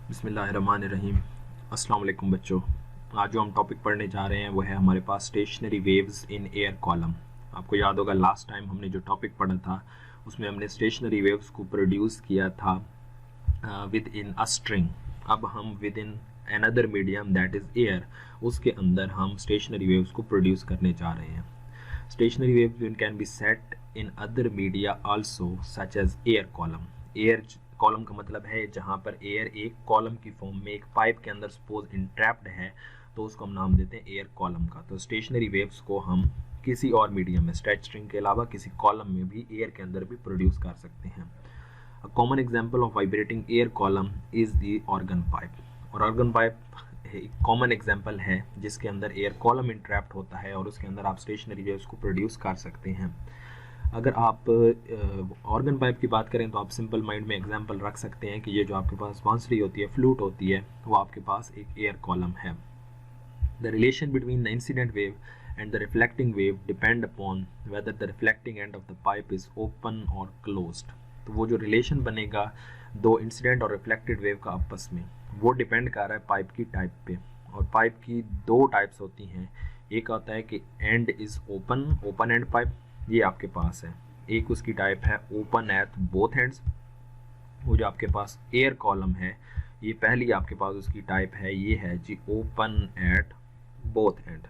बिस्मिल्लाहिर्रहमानिर्रहीम। अस्सलाम वालेकुम बच्चों। आज जो हम टॉपिक पढ़ने जा रहे हैं वो है हमारे पास stationary waves in air column. आपको याद होगा लास्ट टाइम हमने जो टॉपिक पढ़ा था उसमें हमने स्टेशनरी वेव्स को प्रोड्यूस किया था विद इन अ स्ट्रिंग। अब हम with in another medium that is air, उसके अंदर हम स्टेशनरी वेव्स को प्रोड्यूस करने जा रहे हैं। Stationary waves can be set in other media also such as air column. Air column का मतलब है जहाँ पर एयर एक कॉलम की फॉर्म में एक पाइप के अंदर सपोज इंट्रैप्ड है तो उसको हम नाम देते हैं एयर कॉलम का। तो स्टेशनरी वेव्स को हम किसी और मीडियम में स्ट्रेच स्ट्रिंग के अलावा किसी कॉलम में भी एयर के अंदर भी प्रोड्यूस कर सकते हैं। A common example of vibrating air column is the organ pipe. और ऑर्गन पाइप एक कॉमन एग्जांपल है जिसके अंदर एयर कॉलम इंट्रैप्ड होता है और उसके अंदर आप स्टेशनरी वेव्स को प्रोड्यूस कर सकते हैं। अगर आप ऑर्गन पाइप की बात करें तो आप सिंपल माइंड में एग्जांपल रख सकते हैं कि ये जो आपके पास बांसुरी होती है, फ्लूट होती है, वो आपके पास एक एयर कॉलम है। The relation between the incident wave and the reflecting wave depend upon whether the reflecting end of the pipe is open और क्लोज्ड। तो वो जो रिलेशन बनेगा दो इंसिडेंट और रिफ्लेक्टेड वेव का आपस में, वो डिपेंड कर रहा है पाइप की टाइप पे। और पाइप की दो टाइप्स होती हैं। एक होता है कि and is open, open and pipe, ये आपके पास है। एक उसकी टाइप है ओपन एट बोथ एंड्स। वो जो आपके पास एयर कॉलम है, ये पहली आपके पास उसकी टाइप है, ये है जी ओपन एट बोथ एंड।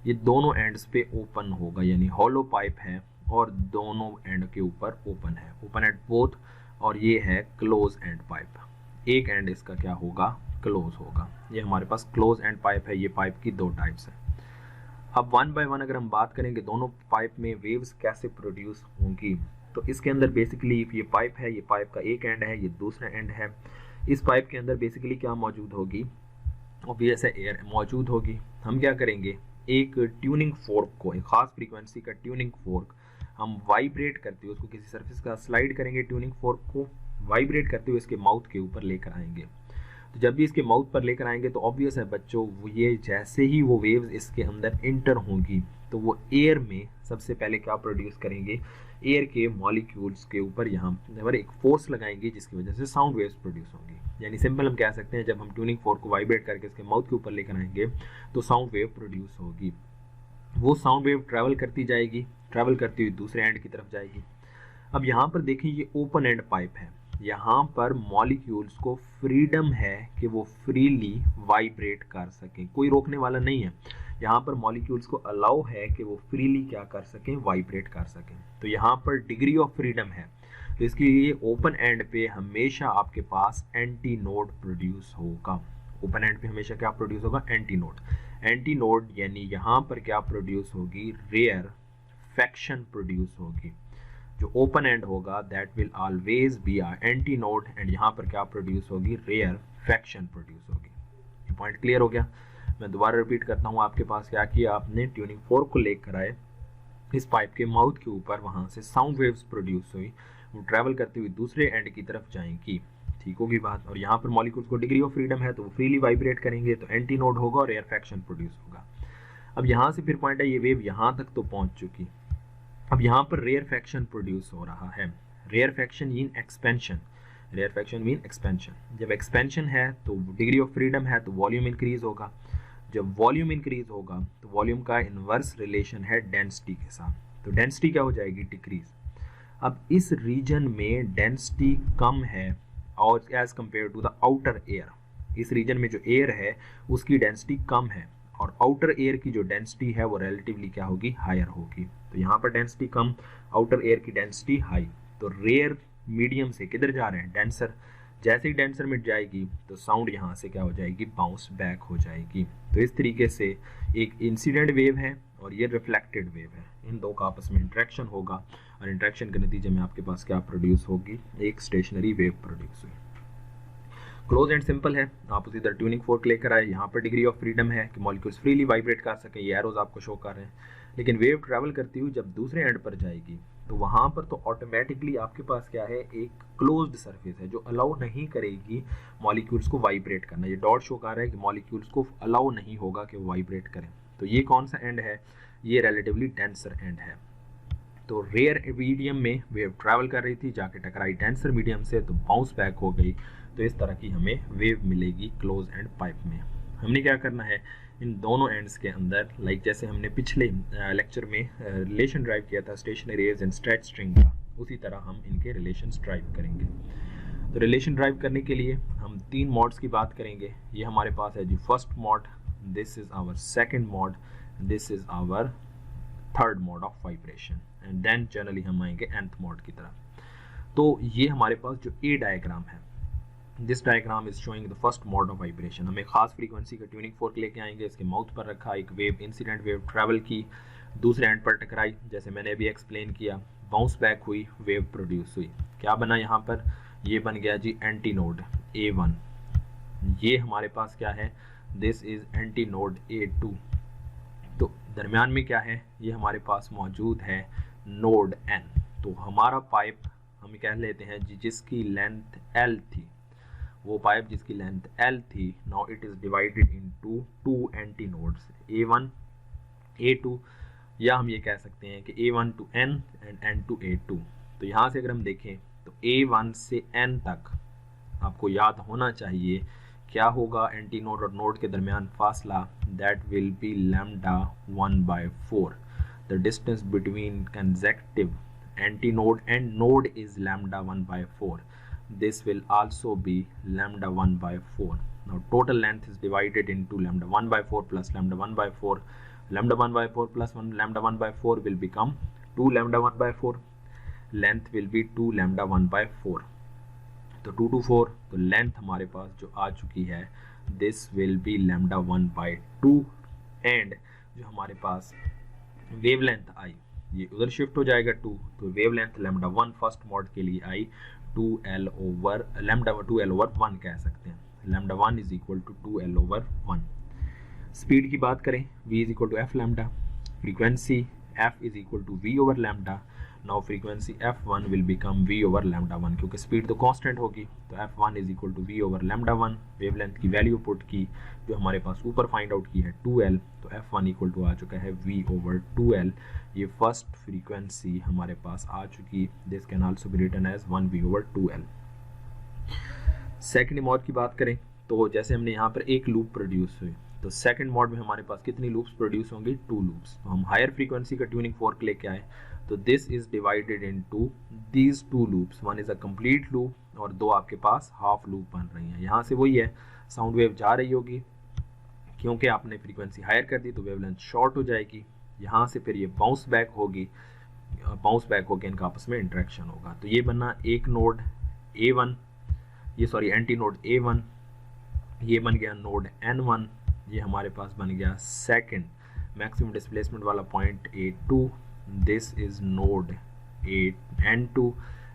ये दोनों एंड्स पे ओपन होगा, यानी हॉलो पाइप है और दोनों एंड के ऊपर ओपन है, ओपन एट बोथ। और ये है क्लोज एंड पाइप, एक एंड इसका क्या होगा, क्लोज होगा। ये हमारे पास क्लोज एंड पाइप है। ये पाइप की दो टाइप्स हैं। अब वन बाय वन अगर हम बात करें कि दोनों पाइप में वेव्स कैसे प्रोड्यूस होंगी, तो इसके अंदर बेसिकली ये पाइप है, ये पाइप का एक एंड है, ये दूसरा एंड है। इस पाइप के अंदर बेसिकली क्या मौजूद होगी, ऑब्वियस है एयर मौजूद होगी। हम क्या करेंगे, एक ट्यूनिंग फोर्क को, एक खास फ्रीक्वेंसी का ट्यूनिंग फोर्क हम वाइब्रेट करते हुए उसको किसी सरफेस का स्लाइड करेंगे, ट्यूनिंग फोर्क को वाइब्रेट करते हुए इसके माउथ के ऊपर लेकर आएंगे। तो जब भी इसके माउथ पर लेकर आएंगे तो ऑब्वियस है बच्चों, ये जैसे ही वो वेव्स इसके अंदर इंटर होंगी तो वो एयर में सबसे पहले क्या प्रोड्यूस करेंगे, एयर के मॉलिक्यूल्स के ऊपर यहाँ पर एक फोर्स लगाएंगे जिसकी वजह से साउंड वेव्स प्रोड्यूस होंगी। यानी सिंपल हम कह सकते हैं जब हम ट्यूनिंग फोर्क को वाइब्रेट करके इसके माउथ के ऊपर लेकर आएंगे तो साउंड वेव प्रोड्यूस होगी। वो साउंड वेव ट्रैवल करती जाएगी, ट्रैवल करती हुई दूसरे एंड की तरफ जाएगी। अब यहाँ पर देखिए ये ओपन एंड पाइप है, यहाँ पर मॉलिक्यूल्स को फ्रीडम है कि वो फ्रीली वाइब्रेट कर सकें, कोई रोकने वाला नहीं है। यहाँ पर मॉलिक्यूल्स को अलाउ है कि वो फ्रीली क्या कर सकें, वाइब्रेट कर सकें। तो यहाँ पर डिग्री ऑफ फ्रीडम है। तो इसके लिए ओपन एंड पे हमेशा आपके पास एंटी नोड प्रोड्यूस होगा। ओपन एंड पे हमेशा क्या प्रोड्यूस होगा, एंटी नोड। एंटी नोड यानी यहाँ पर क्या प्रोड्यूस होगी, रेयर फैक्शन प्रोड्यूस होगी। जो ओपन एंड होगा that will always be a antinode and यहाँ पर क्या प्रोड्यूस होगी, रेयर फैक्शन प्रोड्यूस होगी। ये पॉइंट क्लियर हो गया। मैं दोबारा रिपीट करता हूँ, आपके पास क्या किया आपने, ट्यूनिंग फोर्क को लेकर आए, इस पाइप के माउथ के ऊपर, वहां से साउंड वेव्स प्रोड्यूस हुई, वो ट्रैवल करती हुई दूसरे एंड की तरफ जाएंगी। ठीक होगी बात। और यहाँ पर मॉलिक्यूल्स को डिग्री ऑफ फ्रीडम है तो वो फ्रीली वाइब्रेट करेंगे, तो एंटी नोड होगा और रेयर फैक्शन प्रोड्यूस होगा। अब यहाँ से फिर पॉइंट है, ये वेव यहाँ तक तो पहुंच चुकी, अब यहाँ पर रेयर फैक्शन प्रोड्यूस हो रहा है। Rarefaction mean expansion, rarefaction mean expansion. जब एक्सपेंशन है तो डिग्री ऑफ फ्रीडम है तो वॉल्यूम इंक्रीज होगा। जब वॉल्यूम इंक्रीज होगा तो वॉल्यूम का इनवर्स रिलेशन है डेंसिटी के साथ, तो डेंसिटी क्या हो जाएगी, डिक्रीज। अब इस रीजन में डेंसिटी कम है और as compare to the outer air, इस रीजन में जो एयर है उसकी डेंसिटी कम है और आउटर एयर की जो डेंसिटी है वो रिलेटिवली क्या होगी, हायर होगी। तो यहाँ पर डेंसिटी कम, आउटर एयर की डेंसिटी हाई। तो रेयर मीडियम से किधर जा रहे हैं, डेंसर। जैसे ही डेंसर मिट जाएगी तो साउंड यहाँ से क्या हो जाएगी, बाउंस बैक हो जाएगी। तो इस तरीके से एक इंसिडेंट वेव है और ये रिफ्लेक्टेड वेव है, इन दो का आपस में इंट्रैक्शन होगा और इंट्रैक्शन के नतीजे में आपके पास क्या प्रोड्यूस होगी, एक स्टेशनरी वेव प्रोड्यूस हुई। क्लोज एंड सिंपल है, आप उसी तरह ट्यूनिंग फोर्क लेकर आए, यहाँ पर डिग्री ऑफ फ्रीडम है कि मॉलिक्यूल्स फ्रीली वाइब्रेट कर सकें, ये एरोज आपको शो कर रहे हैं। लेकिन वेव ट्रैवल करती हुई जब दूसरे एंड पर जाएगी तो वहाँ पर तो ऑटोमेटिकली आपके पास क्या है, एक क्लोज्ड सरफेस है जो अलाउ नहीं करेगी मॉलिक्यूल्स को वाइब्रेट करना। ये डॉट शो कर रहा है कि मॉलिक्यूल्स को अलाउ नहीं होगा कि वो वाइब्रेट करें। तो ये कौन सा एंड है, ये रिलेटिवली डेंसर एंड है। तो रेयर मीडियम में वेव ट्रैवल कर रही थी, जाके टकराई डेंसर मीडियम से तो बाउंस बैक हो गई। तो इस तरह की हमें वेव मिलेगी क्लोज एंड पाइप में। हमने क्या करना है, इन दोनों एंड्स के अंदर लाइक जैसे हमने पिछले लेक्चर में रिलेशन ड्राइव किया था stationary waves and stretch string का, उसी तरह हम इनके रिलेशंस ड्राइव करेंगे। तो रिलेशन ड्राइव करने के लिए हम 3 मॉड्स की बात करेंगे। ये हमारे पास है जी first mode, this is our second mode, this is our third mode of vibration, and then generally हम आएंगे nth मॉड की तरफ। तो ये हमारे पास जो ए डायग्राम है, this diagram is showing the first mode of vibration. हम एक खास फ्रीक्वेंसी का ट्यूनिंग फोर्क लेके आएंगे, इसके माउथ पर रखा, एक वेव इंसिडेंट वेव ट्रैवल की, दूसरे एंड पर टकराई, जैसे मैंने अभी एक्सप्लेन किया, बाउंस बैक हुई, वेव प्रोड्यूस हुई। क्या बना यहाँ पर, ये बन गया जी एंटी नोड A1। ये हमारे पास क्या है, this is anti node A2। तो दरमियान में क्या है, ये हमारे पास मौजूद है नोड N। तो हमारा पाइप हम कह लेते हैं जी जिसकी लेंथ L थी, वो पाइप जिसकी लेंथ L थी, now it is divided into 2 anti nodes A1 A2, या हम ये कह सकते हैं कि A1 to N and N to A2। तो यहाँ से अगर हम देखें तो A1 से N तक आपको याद होना चाहिए क्या होगा, एंटी नोड और नोड के दरमियान फासला, that will be lambda 1/4। The distance between consecutive anti node and node is lambda 1/4। This will also be lambda 1/4. Now total length is divided into lambda 1/4 plus lambda 1/4. Lambda 1/4 plus lambda 1/4 will become 2 lambda 1/4. Length will be 2 lambda 1/4. तो 2 to 4, तो length हमारे पास जो आ चुकी है, this will be lambda 1/2, and जो हमारे पास wave length आई ये उधर शिफ्ट हो जाएगा 2, तो wave length lambda 1 first mod के लिए आई 2L over lambda 2L over 1 कह सकते हैं। lambda 1 is equal to 2L over 1। Speed की बात करें, v is equal to f lambda, frequency f is equal to v over lambda। Now frequency f1 will become v over lambda 1, क्योंकि speed तो constant होगी, तो f1 is equal to v over lambda 1। Wavelength की value put की जो हमारे पास ऊपर find out की है 2L, तो f1 इक्वल टू आ चुका है v over 2L। ये फर्स्ट फ्रीक्वेंसी हमारे पास आ चुकी, this can also be written as 1v over 2L। Second mode की बात करें तो जैसे हमने यहाँ पर एक लूप प्रोड्यूस हुई, तो सेकंड मॉड में हमारे पास कितनी लूप्स प्रोड्यूस होंगी, 2 लूप्स। तो हम हायर फ्रीक्वेंसी का ट्यूनिंग फोर्क लेके आए, तो this is divided into these 2 loops, one is a complete loop और 2 आपके पास हाफ लूप बन रही हैं। यहाँ से वही है, साउंड वेव जा रही होगी, क्योंकि आपने फ्रीक्वेंसी हायर कर दी तो वेवलेंथ शॉर्ट हो जाएगी, यहाँ से फिर ये बाउंस बैक होगी, बाउंस बैक होकर इनका आपस में इंटरेक्शन होगा। तो ये बना एक नोड A1, ये सॉरी एंटी नोड A1, ये बन गया नोड N1, ये हमारे पास बन गया सेकंड मैक्सिमम डिस्प्लेसमेंट वाला point A2, this is node N2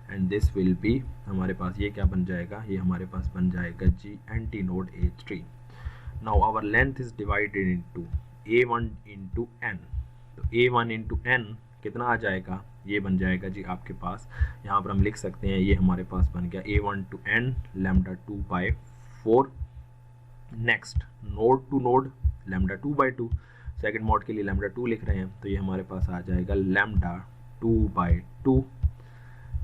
and this will be हमारे पास ये क्या बन जाएगा, ये हमारे पास बन जाएगा जी anti node A3। Now our length is divided into A1 into N, तो A1 into N कितना आ जाएगा, ये बन जाएगा जी आपके पास, यहाँ पर हम लिख सकते हैं, ये हमारे पास बन गया A1 to N lambda 2/4। Next node to node lambda 2/2, second mode के लिए लैम्डा 2 लिख रहे हैं, तो ये हमारे पास आ जाएगा lambda 2/2।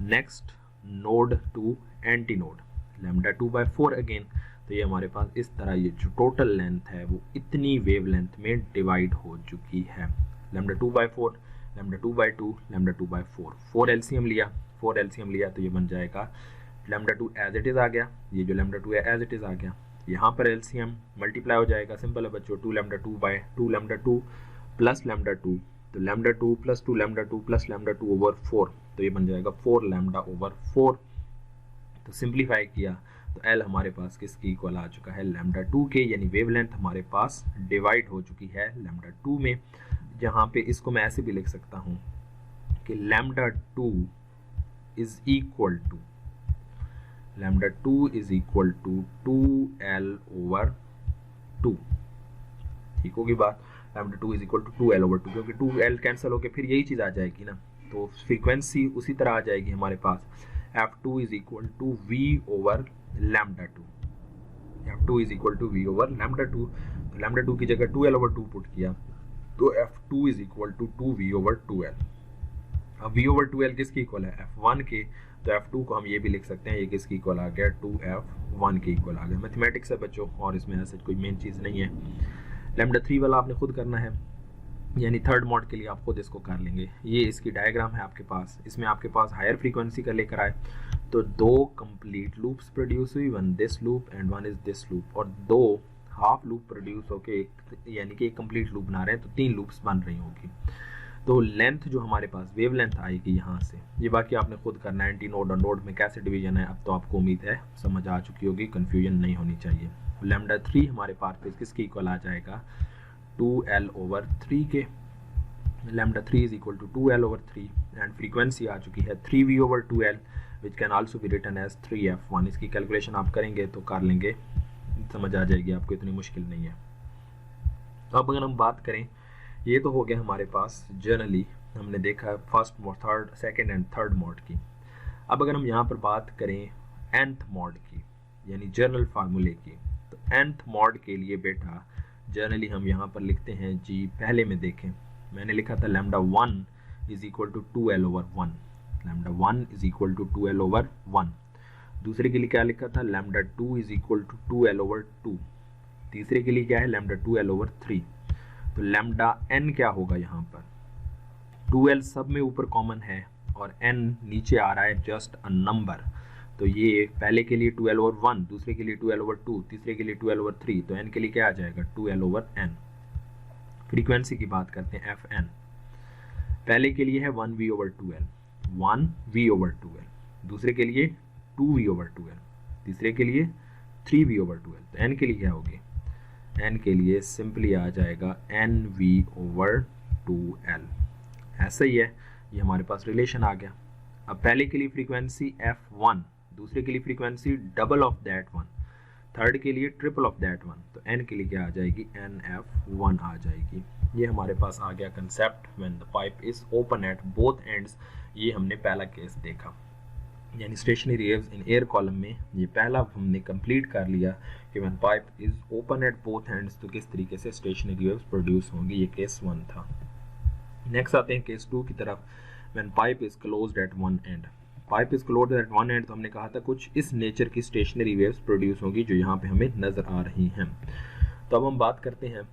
Next node to antinode lambda 2/4 again, तो ये हमारे पास इस तरह ये जो टोटल लेंथ है वो इतनी वेव लेंथ में डिवाइड हो चुकी है, लैम्डा 2/4 लैम्डा 2/2 लैम्डा 2/4। 4 एलसीएम लिया तो ये बन जाएगा लैम्डा 2 एज इट इज़ आ गया, ये जो लैम्डा 2 है एज इट इज़ आ गया, यहाँ पर एलसीएम मल्टीप्लाई हो जाएगा, सिंपल है बच्चों, 2 लैम्डा 2/2 लैम्डा 2 प्लस लैम्डा 2, तो lambda 2 plus 2 lambda 2 plus lambda 2 over 4, तो ये बन जाएगा 4 लैम्डा ओवर 4। तो सिंप्लीफाई किया तो एल हमारे पास किसकी इक्वल आ चुका है, लैम्डा 2 के, यानी वेवलेंथ हमारे पास डिवाइड हो चुकी है लैम्डा 2 में। जहाँ पे इसको मैं ऐसे भी लिख सकता हूँ कि lambda 2 is equal to lambda 2 is equal to 2L over 2, ठीक होगी बात, lambda 2 is equal to 2L over 2, क्योंकि 2L कैंसिल होकर फिर यही चीज़ आ जाएगी ना, तो फ्रीक्वेंसी उसी तरह आ जाएगी हमारे पास, F2 is equal to V over lambda 2, F2 is equal to V over lambda 2, तो लैम्डा 2 की जगह 2L ओवर 2 पुट किया, तो F2 is equal to 2V over 2L। अब V ओवर 2L किसकी इक्वल है, F1 के, तो F2 को हम ये भी लिख सकते हैं, ये किसकी इक्वल आ गया, 2F1 के इक्वल आ गया। मैथमेटिक्स है बच्चों, और इसमें ऐसा कोई मेन चीज़ नहीं है। लैम्डा 3 वाला आपने खुद करना है, यानी थर्ड मॉड के लिए आप खुद इसको कर लेंगे। ये इसकी डायग्राम है आपके पास, इसमें आपके पास हायर फ्रीक्वेंसी का लेकर आए तो 2 कंप्लीट लूप्स प्रोड्यूस हुई, one this loop and one is this loop, और 2 हाफ लूप प्रोड्यूस होके यानी कि एक कंप्लीट लूप बना रहे हैं, तो 3 लूप्स बन रही होगी। तो लेंथ जो हमारे पास वेव लेंथ आएगी यहाँ से, ये बाकी आपने खुद करना है। एंटी नोड और नोड में कैसे डिवीजन है अब तो आपको उम्मीद है समझ आ चुकी होगी, कन्फ्यूजन नहीं होनी चाहिए। लैम्डा 3 हमारे पास किसकी इक्वल आ जाएगा, 2L/3 के। Lambda 3 is equal to 2L/3 and frequency आ चुकी है 3V/2L which can also be written as 3F1। इसकी कैलकुलेशन आप करेंगे तो कर लेंगे, समझ आ जाएगी आपको, इतनी मुश्किल नहीं है। तो अब अगर हम बात करें, ये तो हो गया हमारे पास जनरली हमने देखा first mode, third, second and third mode की। अब अगर हम यहाँ पर बात करें nth मोड की, यानी जनरल फार्मूले की, तो nth मोड के लिए बेटा जनरली हम यहाँ पर लिखते हैं जी, पहले में देखें मैंने लिखा था lambda 1 is equal to 2L/1, lambda 1 is equal to 2L/1। दूसरे के लिए क्या लिखा था, lambda 2 is equal to 2L/2। तीसरे के लिए क्या है, लैम्डा 2L/3। तो लैम्डा n क्या होगा यहाँ पर, 2L सब में ऊपर कॉमन है और n नीचे आ रहा है जस्ट अ नंबर। तो ये पहले के लिए 2L/1, दूसरे के लिए 2L/2, तीसरे के लिए 2L/3, तो n के लिए क्या आ जाएगा, 2L/n। फ्रीक्वेंसी की बात करते हैं Fn, पहले के लिए है 1V/2L, 1V/2L, दूसरे के लिए 2V/2L, तीसरे के लिए 3V/2L। तो n के लिए क्या होगी, n के लिए सिंपली आ जाएगा nV/2L। ऐसा ही है, ये हमारे पास रिलेशन आ गया। अब पहले के लिए फ्रीक्वेंसी F1, दूसरे के लिए frequency double of that one, third के लिए ट्रिपल ऑफ दैट वन, तो n के लिए क्या आ जाएगी, NF1 आ जाएगी। ये हमारे पास आ गया concept when the pipe is open at both ends. ये हमने पहला केस देखा, यानी stationery waves in air column में ये पहला हमने कंप्लीट कर लिया कि when pipe is open at both ends तो किस तरीके से स्टेशनरी वेव्स प्रोड्यूस होंगी। ये केस 1 था। नेक्स्ट आते हैं केस 2 की तरफ, when pipe is closed eight one and. Pipe is closed eight one and, तो हमने कहा था कुछ इस नेचर की स्टेशनरी वेव्स प्रोड्यूस होंगी जो यहाँ पे हमें नजर आ रही हैं। तो अब हम बात करते हैं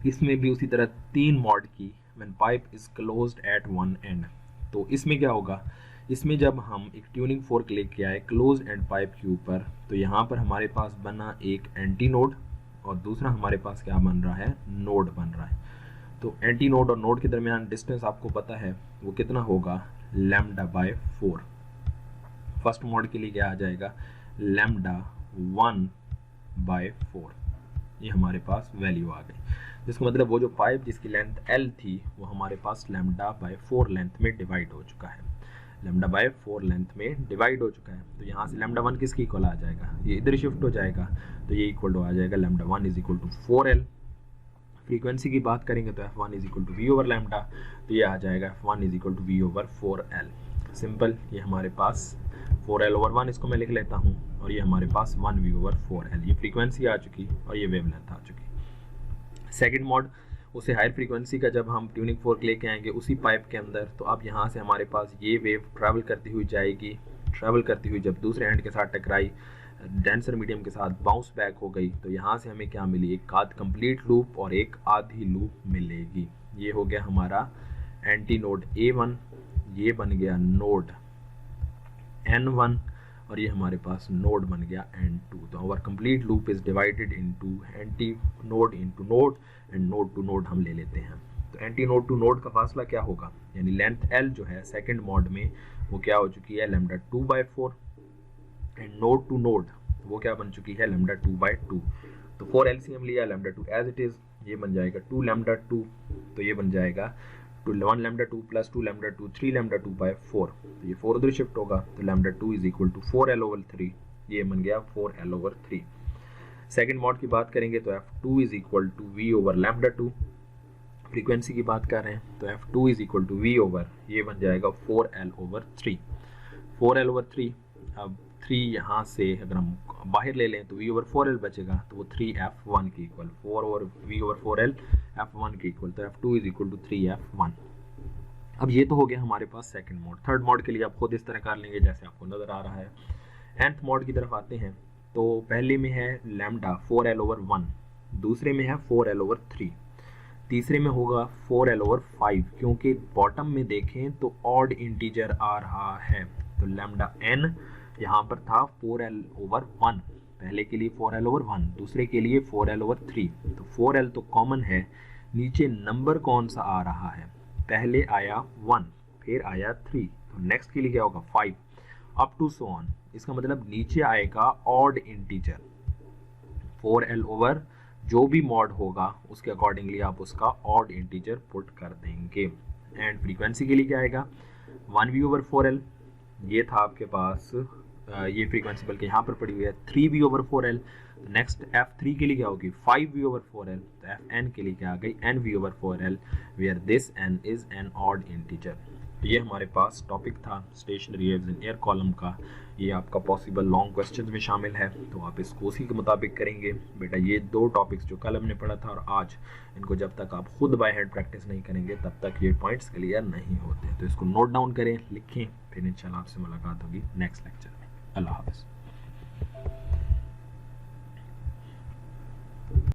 इसमें भी उसी तरह 3 मॉड की, when pipe is closed eight one and. तो इसमें क्या होगा, इसमें जब हम एक ट्यूनिंग फोर्क लेके आए क्लोज एंड पाइप के ऊपर, तो यहाँ पर हमारे पास बना एक एंटी नोड और दूसरा हमारे पास क्या बन रहा है, नोड बन रहा है। तो एंटी नोड और नोड के दरमियान डिस्टेंस आपको पता है वो कितना होगा, λ/4। फर्स्ट मोड के लिए क्या आ जाएगा, λ1/4। ये हमारे पास वैल्यू आ गई, जिसका मतलब वो जो पाइप जिसकी लेंथ L थी वो हमारे पास λ/4 लेंथ में डिवाइड हो चुका है, λ/4 लेंथ में डिवाइड हो चुका है। तो यहाँ से λ1 किसकी इक्वल आ जाएगा, ये इधर शिफ्ट हो जाएगा, तो ये इक्वल टू आ जाएगा λ1 is equal to 4L। Frequency की बात करेंगे तो F1 is equal to V/λ, तो ये आ जाएगा F1 is equal to V/4L। Simple, ये हमारे पास 4L/1 इसको मैं लिख लेता हूँ और ये हमारे पास 1V/4L। ये फ्रीक्वेंसी आ चुकी और ये वेवलेंथ आ चुकी। सेकंड मॉड, उसे हायर फ्रीक्वेंसी का जब हम ट्यूनिंग फोर्क लेके आएंगे उसी पाइप के अंदर, तो अब यहाँ से हमारे पास ये वेव ट्रैवल करती हुई जाएगी, ट्रैवल करती हुई जब दूसरे एंड के साथ टकराई, डेंसर मीडियम के साथ बाउंस बैक हो गई, तो यहाँ से हमें क्या मिली, एक आध कंप्लीट लूप और एक आधी लूप मिलेगी। ये हो गया हमारा एंटी नोड A1, ये बन गया नोड N1 और ये हमारे पास नोड बन गया N2। तो our complete loop is divided into antinode into node and node to node हम ले लेते हैं। तो एंटी नोड टू नोड का फासला क्या होगा, यानी लेंथ L जो है सेकंड मॉड में वो क्या हो चुकी है, λ2/4 एंड नोड टू नोड वो क्या बन चुकी है, λ2/2। तो 4 LCM लिया, λ2 एज इट इज, ये बन जाएगा 2λ2, तो ये बन जाएगा 1λ2 प्लस 2λ2 3λ2/4, तो ये 4 उधर शिफ्ट होगा, तो λ2 इज इक्वल टू 4L/3, ये बन गया 4L/3। सेकंड मॉड की बात करेंगे तो F2 is equal to V/λ2। Frequency की बात कर रहे हैं तो F2 is equal to V over, ये बन जाएगा 4L/3। 4L/3, अब 3 यहाँ से अगर हम बाहर ले लें तो V/4L बचेगा, तो वो 3F1 की इक्वल, 4 ओवर V/4L F1 की इक्वल, तो F2 is equal to 3F1। अब ये तो हो गया हमारे पास सेकंड मोड। थर्ड मोड के लिए आप खुद इस तरह कर लेंगे जैसे आपको नज़र आ रहा है। nth मोड की तरफ आते हैं तो पहले में है लैम्डा 4l/1, दूसरे में है 4l/3, तीसरे में होगा 4l/5, क्योंकि बॉटम में देखें तो ऑड इंटीजर आ रहा है। तो लैम्डा n यहाँ पर था 4l/1, पहले के लिए 4l/1, दूसरे के लिए 4l/3। तो 4l तो कॉमन है, नीचे नंबर कौन सा आ रहा है, पहले आया 1, फिर आया 3, तो नेक्स्ट के लिए क्या होगा 5, अप टू सो ऑन। इसका मतलब नीचे आएगा ऑड इंटीजर। 4l/ जो भी मॉड होगा उसके अकॉर्डिंगली आप उसका ऑड इंटीजर पुट कर देंगे। एंड फ्रीक्वेंसी के लिए क्या आएगा 1v/4l, ये था आपके पास ये फ्रीक्वेंसी बल्कि यहाँ पर पड़ी हुई है 3v/4l। नेक्स्ट f3 के लिए क्या होगी 5v/4l। तो fn के लिए क्या आ गई nv/4l, where this n is an odd integer. तो ये हमारे पास टॉपिक था stationary waves in air column का। ये आपका पॉसिबल लॉन्ग क्वेश्चंस में शामिल है, तो आप इसको उसी के मुताबिक करेंगे। बेटा ये दो टॉपिक्स जो कल हमने पढ़ा था और आज, इनको जब तक आप खुद बाय हेड प्रैक्टिस नहीं करेंगे तब तक ये पॉइंट्स क्लियर नहीं होते। तो इसको नोट डाउन करें, लिखें, फिर इंशाल्लाह आपसे मुलाकात होगी नेक्स्ट लेक्चर में। अल्लाह हाफ़िज़।